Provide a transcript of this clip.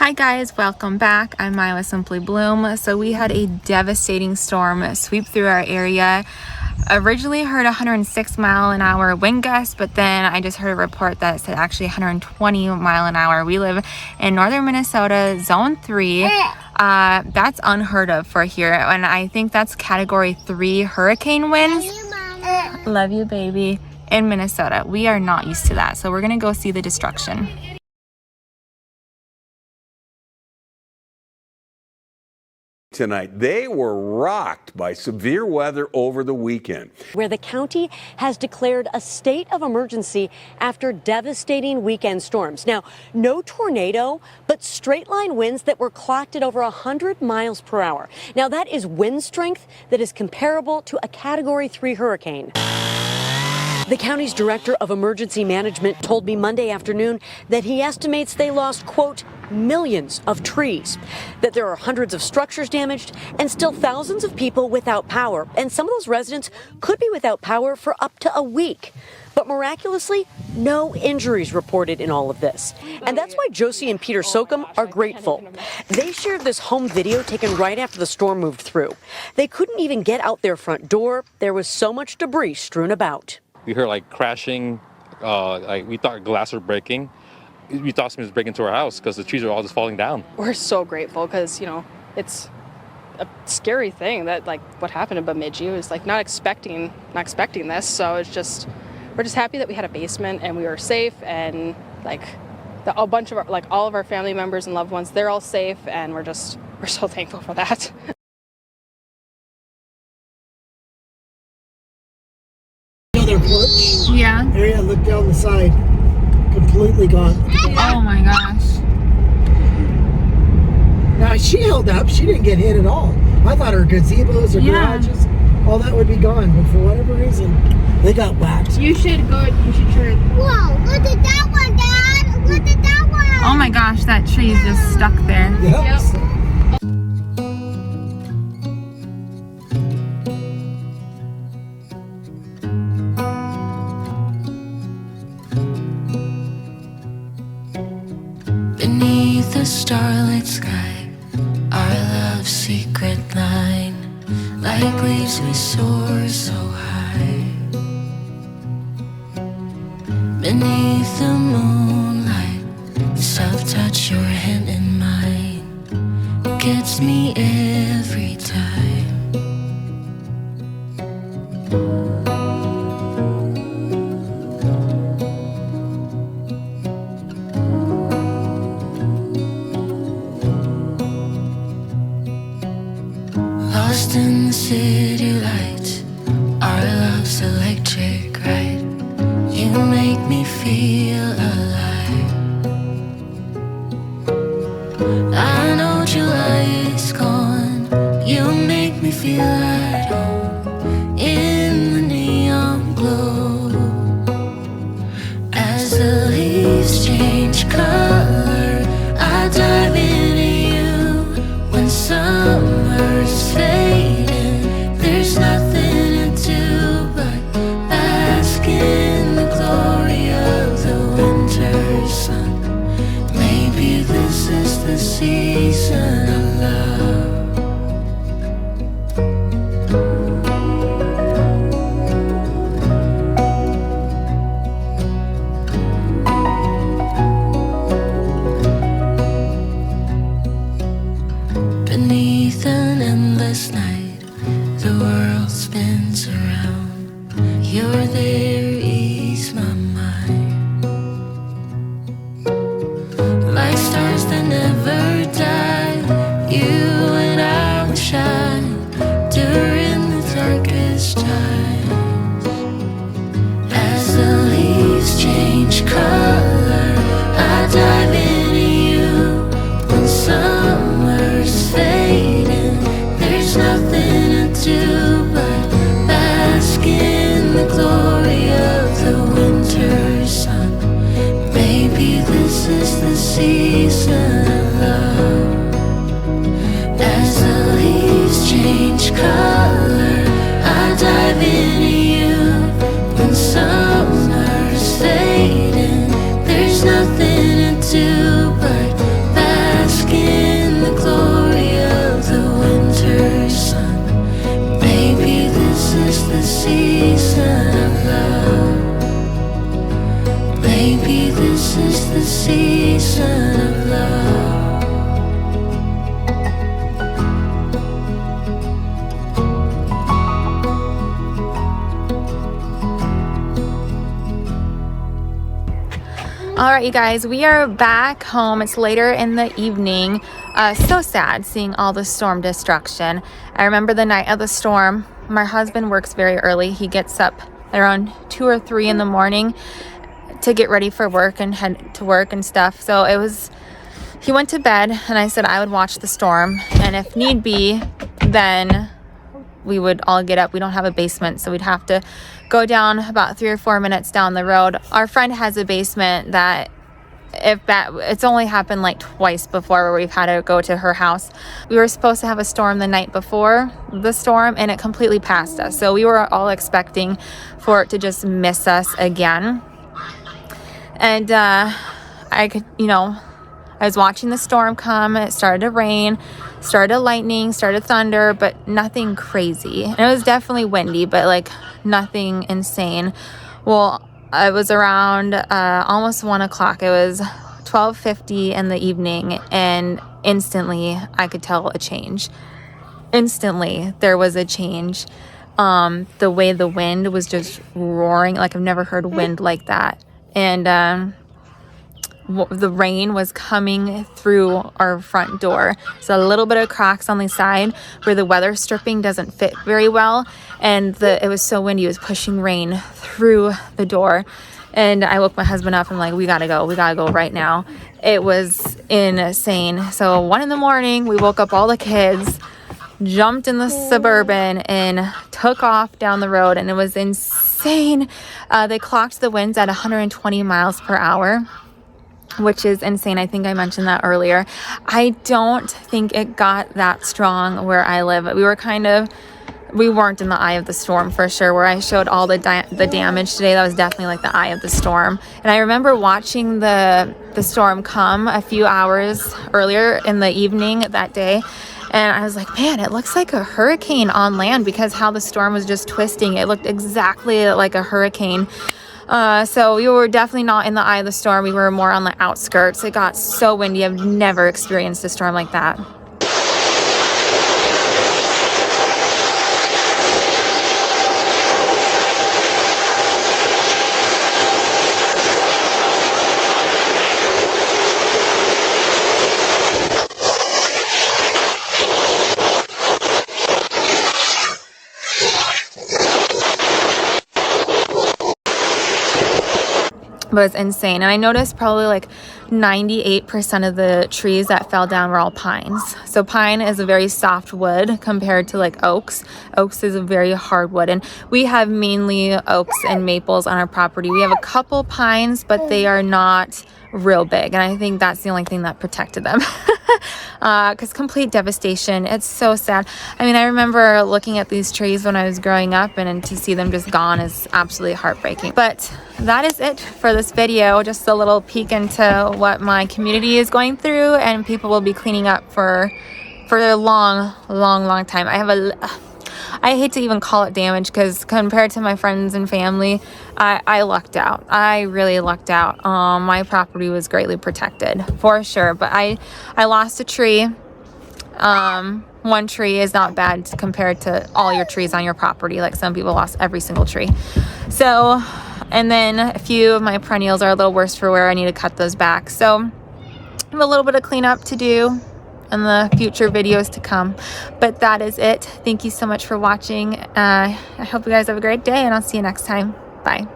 Hi guys, welcome back. I'm Maya Simply Bloom. So we had a devastating storm sweep through our area. Originally heard 106-mile-an-hour wind gusts, but then I just heard a report that said actually 120-mile-an-hour. We live in northern Minnesota, zone 3. That's unheard of for here, and I think that's category 3 hurricane winds. Love you, baby. In Minnesota, we are not used to that, so we're gonna go see the destruction. Tonight, they were rocked by severe weather over the weekend, where the county has declared a state of emergency after devastating weekend storms. Now, no tornado, but straight line winds that were clocked at over 100 miles per hour. Now, that is wind strength that is comparable to a category 3 hurricane. The county's director of emergency management told me Monday afternoon that he estimates they lost, quote, millions of trees, that there are hundreds of structures damaged, and still thousands of people without power. And some of those residents could be without power for up to a week. But miraculously, no injuries reported in all of this. And that's why Josie and Peter Sokum are grateful. They shared this home video taken right after the storm moved through. They couldn't even get out their front door. There was so much debris strewn about. We heard like crashing, like we thought glass were breaking. We thought something was breaking into our house because the trees were all just falling down. We're so grateful because, you know, it's a scary thing that like what happened in Bemidji was like not expecting this. So we're just happy that we had a basement and we were safe, and like a bunch of all of our family members and loved ones, they're all safe, and we're so thankful for that. Their porch Yeah. area, look down the side, completely gone. Oh my gosh. Now she held up, she didn't get hit at all. I thought her gazebos or garages, all that would be gone, but for whatever reason, they got whacked. You should turn. Whoa, look at that one, Dad! Look at that one! Oh my gosh, that tree is just stuck there. Yep. Beneath the starlit sky, our love's secret line, like leaves we soar so high. Beneath the moonlight, soft touch your hand in mine, gets me every time. Lost in the city lights, our love's electric ride. You make me feel alive. I know July is gone. You make me feel at home in the neon glow. As the leaves change color, I dive into you. When summer's fading, there's nothing to do but bask in the glory of the winter sun. Maybe this is the season of love. Beneath an endless night, the world spins around. You're there, ease my mind. Like stars that never die, you and I will shine during the darkest times. As the leaves change color, I dive into you. When summer's fading, there's nothing to do but bask in the glory of the winter sun. Maybe this is the season of love. All right, you guys, we are back home. It's later in the evening. So sad seeing all the storm destruction. I remember the night of the storm. My husband works very early. He gets up around 2 or 3 in the morning to get ready for work and head to work and stuff. So he went to bed and I said I would watch the storm. And if need be, then we would all get up. We don't have a basement, so we'd have to go down about 3 or 4 minutes down the road. Our friend has a basement that it's only happened like twice before where we've had to go to her house. We were supposed to have a storm the night before the storm and it completely passed us. So we were all expecting for it to just miss us again. And I was watching the storm come. It started to rain, started lightning, started thunder, but nothing crazy. And it was definitely windy, but like nothing insane. Well, it was around almost 1 o'clock. It was 12:50 in the evening, and instantly I could tell a change. Instantly there was a change. The way the wind was just roaring, like I've never heard wind like that. And the rain was coming through our front door. So a little bit of cracks on the side where the weather stripping doesn't fit very well. And it was so windy, it was pushing rain through the door. And I woke my husband up and I'm like, we gotta go right now. It was insane. So 1 in the morning, we woke up all the kids, jumped in the Suburban and took off down the road, and it was insane. They clocked the winds at 120 miles per hour, which is insane. I think I mentioned that earlier. I don't think it got that strong where I live. We weren't in the eye of the storm for sure. Where I showed all the damage today, that was definitely like the eye of the storm. And I remember watching the storm come a few hours earlier in the evening that day. And I was like, man, it looks like a hurricane on land because how the storm was just twisting. It looked exactly like a hurricane. So we were definitely not in the eye of the storm. We were more on the outskirts. It got so windy. I've never experienced a storm like that. But it's insane. And I noticed probably like 98% of the trees that fell down were all pines. So pine is a very soft wood compared to like oaks. Oaks is a very hard wood. And we have mainly oaks and maples on our property. We have a couple pines, but they are not real big. And I think that's the only thing that protected them. Because complete devastation. It's so sad. I mean, I remember looking at these trees when I was growing up, and to see them just gone is absolutely heartbreaking. But that is it for this video. Just a little peek into what my community is going through, and people will be cleaning up for a long time. I hate to even call it damage, because compared to my friends and family, I lucked out. I really lucked out. My property was greatly protected for sure, but I lost a tree. One tree is not bad compared to all your trees on your property. Like some people lost every single tree. So, and then a few of my perennials are a little worse for wear. I need to cut those back. So I have a little bit of cleanup to do in the future videos to come. But that is it. Thank you so much for watching. I hope you guys have a great day, and I'll see you next time. Bye.